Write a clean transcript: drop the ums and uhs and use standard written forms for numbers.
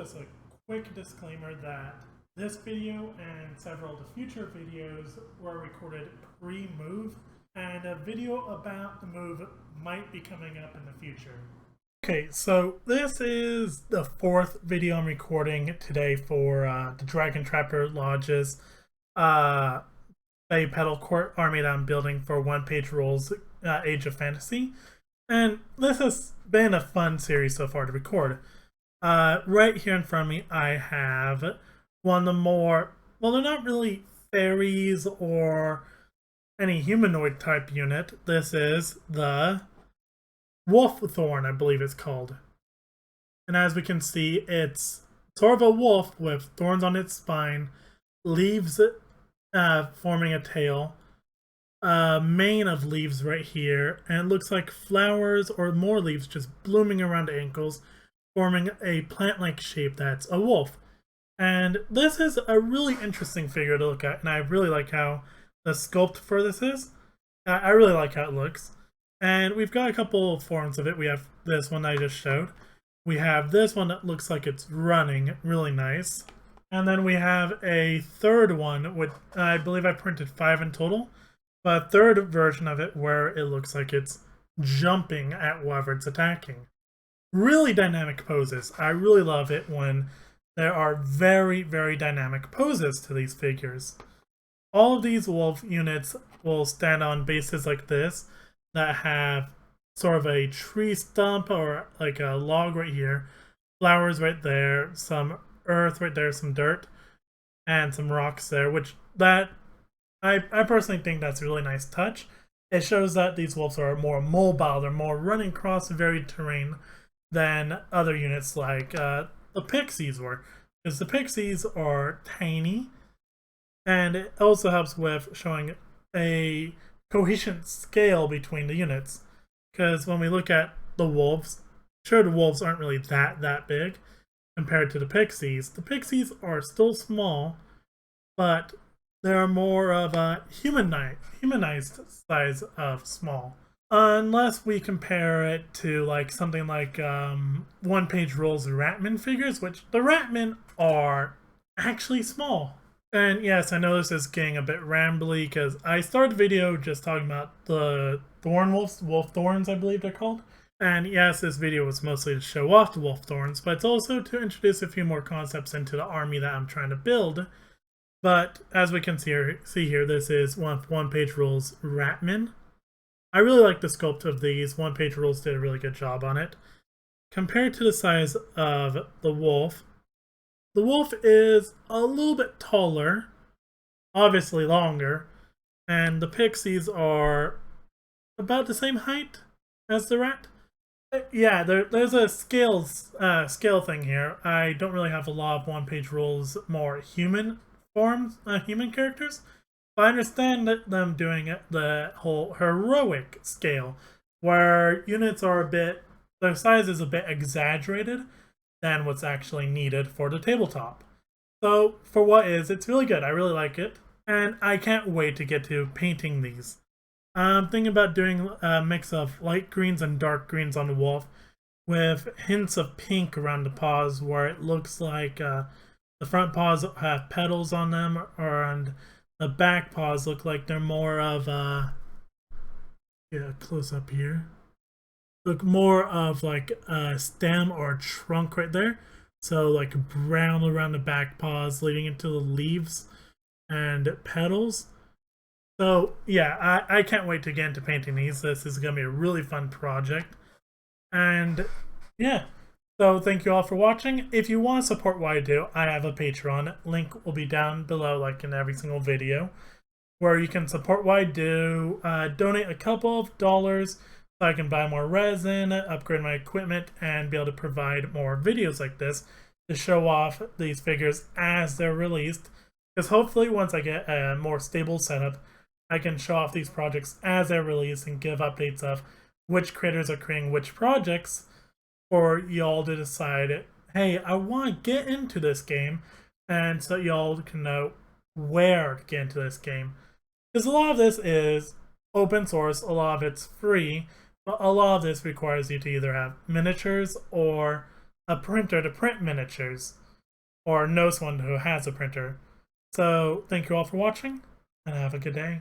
just a quick disclaimer that this video and several of the future videos were recorded pre-move, and a video about the move might be coming up in the future. Okay, so this is the fourth video I'm recording today for the Dragon Trapper Lodge's Fae Petal Court army that I'm building for OnePageRules Age of Fantasy. And this has been a fun series so far to record. Right here in front of me, I have one of the more, well, they're not really fairies or any humanoid type unit. This is the Wolf Thorn, I believe it's called. And as we can see, it's sort of a wolf with thorns on its spine, leaves forming a tail, mane of leaves right here, and it looks like flowers or more leaves just blooming around the ankles, forming a plant-like shape that's a wolf. And this is a really interesting figure to look at, and I really like how the sculpt for this is. I really like how it looks. And we've got a couple of forms of it. We have this one I just showed. We have this one that looks like it's running, really nice. And then we have a third one, which I believe I printed 5 in total. But a third version of it where it looks like it's jumping at whoever it's attacking. Really dynamic poses. I really love it when there are very, very dynamic poses to these figures. All of these wolf units will stand on bases like this that have sort of a tree stump or like a log right here, flowers right there, some earth right there, some dirt, and some rocks there, which that I personally think that's a really nice touch. It shows that these wolves are more mobile, they're more running across varied terrain than other units like the pixies were, because the pixies are tiny, and it also helps with showing a coherent scale between the units. Because when we look at the wolves, sure, the wolves aren't really that big compared to the pixies. The pixies are still small, but they're more of a humanized size of small. Unless we compare it to like something like OnePageRules Ratman figures, which the Ratmen are actually small. And yes, I know this is getting a bit rambly because I started the video just talking about the Thorn Wolves, Wolf Thorns I believe they're called. And yes, this video was mostly to show off the Wolf Thorns, but it's also to introduce a few more concepts into the army that I'm trying to build. But as we can see here, this is one of OnePageRules Ratman. I really like the sculpt of these. OnePageRules did a really good job on it. Compared to the size of the wolf is a little bit taller, obviously longer, and the pixies are about the same height as the rat. Yeah, there's a scale thing here. I don't really have a lot of OnePageRules more human forms, human characters. I understand that them doing the whole heroic scale, where units are their size is a bit exaggerated than what's actually needed for the tabletop. So for what is, it's really good. I really like it, and I can't wait to get to painting these. I'm thinking about doing a mix of light greens and dark greens on the wolf, with hints of pink around the paws, where it looks like the front paws have petals on them, and the back paws look like they're more of close up here. Look more of like a stem or a trunk right there. So like brown around the back paws leading into the leaves and petals. So yeah, I can't wait to get into painting these. This is going to be a really fun project. And yeah, so thank you all for watching. If you want to support what I do, I have a Patreon. Link will be down below like in every single video, where you can support what I do, donate a couple of dollars so I can buy more resin, upgrade my equipment, and be able to provide more videos like this to show off these figures as they're released. Because hopefully once I get a more stable setup, I can show off these projects as they're released and give updates of which creators are creating which projects for y'all to decide, hey, I want to get into this game, and so y'all can know where to get into this game. Because a lot of this is open source, a lot of it's free, but a lot of this requires you to either have miniatures or a printer to print miniatures, or knows someone who has a printer. So thank you all for watching, and have a good day.